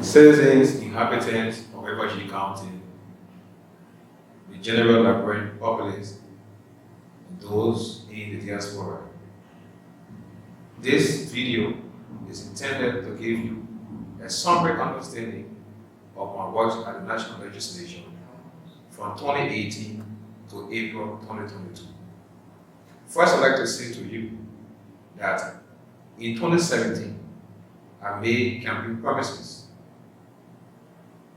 citizens, inhabitants of Liberia County, the general Liberian populace, and those in the diaspora. This video is intended to give you a summary understanding of my work at the National Legislature from 2018 to April 2022. First, I'd like to say to you that in 2017, I made campaign promises,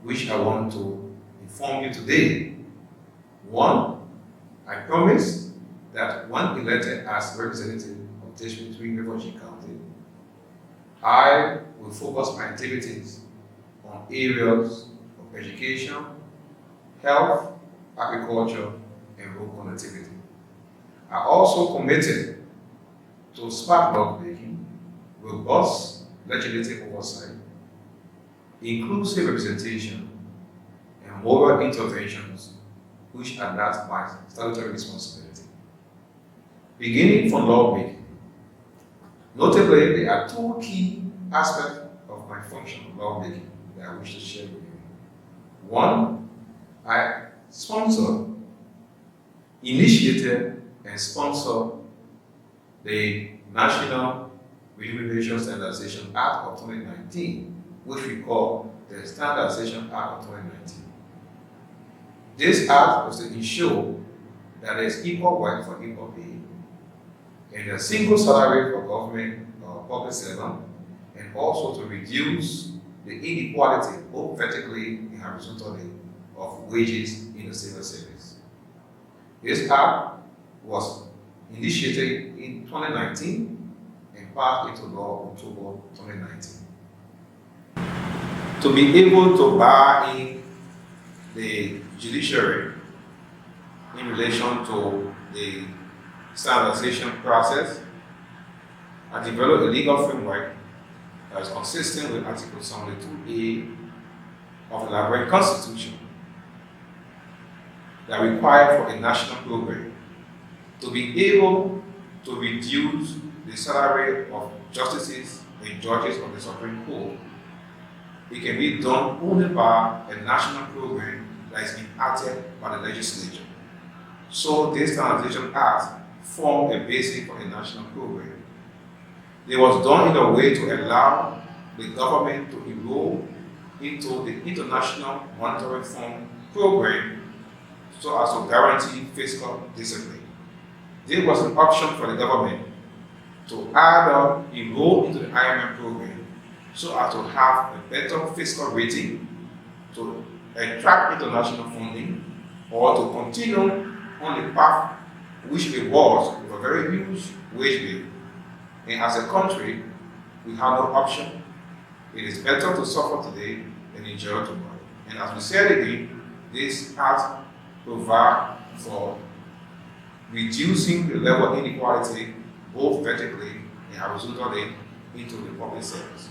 which I want to inform you today. One, I promised that when elected as representative of District 3 Liberia County, I will focus my activities on areas of education, health, agriculture, and road connectivity. I also committed to smart lawmaking, robust legislative oversight, inclusive representation, and moral interventions, which are not my statutory responsibility. Beginning from lawmaking, notably, there are two key aspects of my function of lawmaking that I wish to share with you. One, I initiated and sponsored the National Remuneration Standardization Act of 2019, which we call the Standardization Act of 2019. This act was to ensure that there is equal work for equal pay and a single salary for government or public servant, and also to reduce the inequality, both vertically and horizontally, of wages in the civil service. This act was initiated in 2019 and passed into law in October 2019. To be able to bar in the judiciary in relation to the standardization process, I developed a legal framework that is consistent with Article 72A of the Liberian Constitution that require for a national program to be able to reduce the salary of justices and judges of the Supreme Court. It can be done only by a national program that is enacted by the legislature. So this Standardization Act formed a basis for a national program. It was done in a way to allow the government to enroll into the International Monetary Fund program so as to guarantee fiscal discipline. There was an option for the government to either enroll into the IMF program so as to have a better fiscal rating, to attract international funding, or to continue on the path which it was with a very huge wage bill. And as a country, we have no option. It is better to suffer today than endure tomorrow. And as we said again, this act provides for reducing the level of inequality both vertically and horizontally into the public service.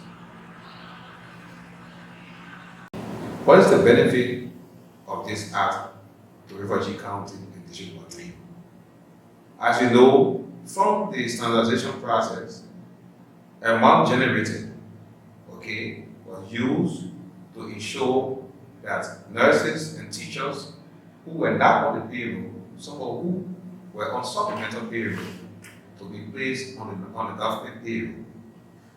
What is the benefit of this act to Liberia County and District 1? As you know, from the standardization process, a amount generated, was used to ensure that nurses and teachers who were not on the payroll, some of who were on supplemental payroll, to be placed on the government payroll.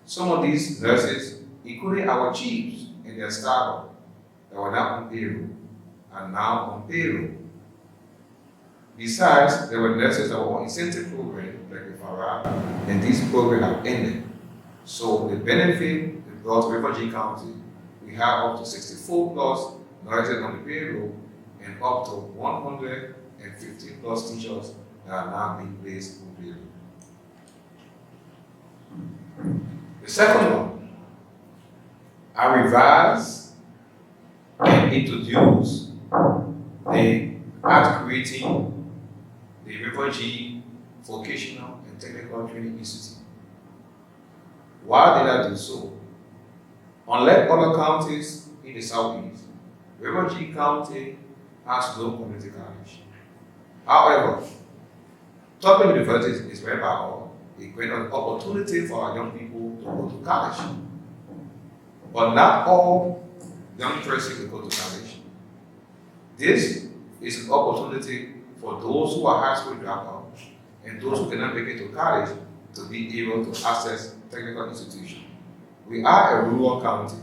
Some of these nurses, including our chiefs and their staff that were not on payroll, are now on payroll. Besides, there were nurses that were on incentive programs like the FARA, and these programs have ended. So the benefit it brought to Liberia County, we have up to 64 plus nurses on the payroll and up to 150 plus teachers that are now being placed on payroll. The second one, I revised and introduced the act creating the Liberia Vocational and Technical Training Institute. Why did I do so? Unlike other counties in the southeast, Liberia County has no community college. However, Dopoh University is whereby a great opportunity for our young people to go to college. But not all young person to go to college. This is an opportunity for those who are high school dropouts and those who cannot make it to college to be able to access technical institutions. We are a rural county,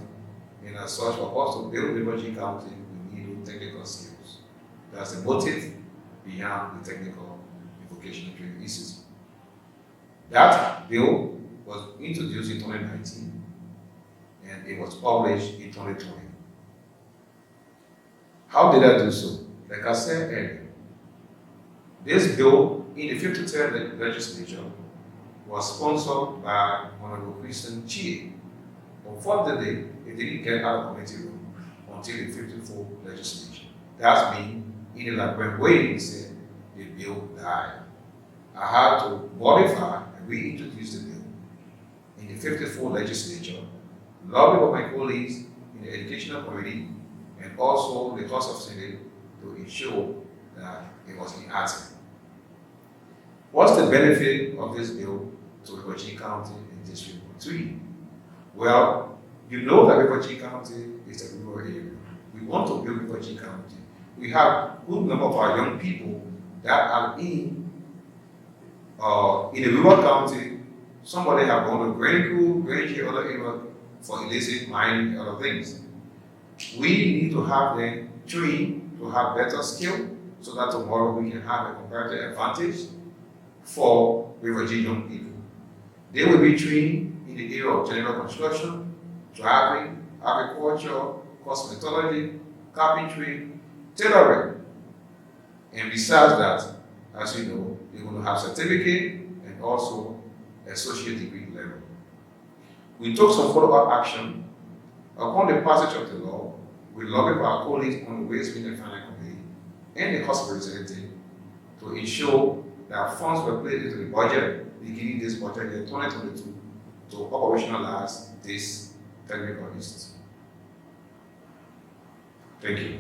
and as such, for us to build Liberia County, we need technical skills. That's the motive behind the technical and vocational training institute. That bill was introduced in 2019 and it was published in 2020. How did I do so? Like I said earlier, this bill in the 53rd legislature was sponsored by Honorable Christian Chie. Unfortunately, it didn't get out of committee room until the 54th legislature. That's means, in the Liberian way, he said the bill died. I had to modify and reintroduce the bill in the 54th legislature, lobby with my colleagues in the educational committee and also the House of Senate to ensure that it was enacted. What's the benefit of this bill to Liberia County and District 3? Well, you know that Liberia County is a rural area. We want to build Liberia County. We have a good number of our young people that are in a rural county. Somebody have gone to grade school, grade year, other area for illicit mining and other things. We need to have them trained to have better skill so that tomorrow we can have a comparative advantage for Liberia young people. They will be trained in the area of general construction, driving, agriculture, cosmetology, carpentry, tailoring. And besides that, as you know, they're going to have certificate and also associate degree level. We took some follow-up action. Upon the passage of the law, we lobbied with our colleagues on the Ways, Means and Finance Committee and the House of Representatives to ensure that funds were placed into the budget beginning this budget year 2022 to operationalize this technical institute. Thank you.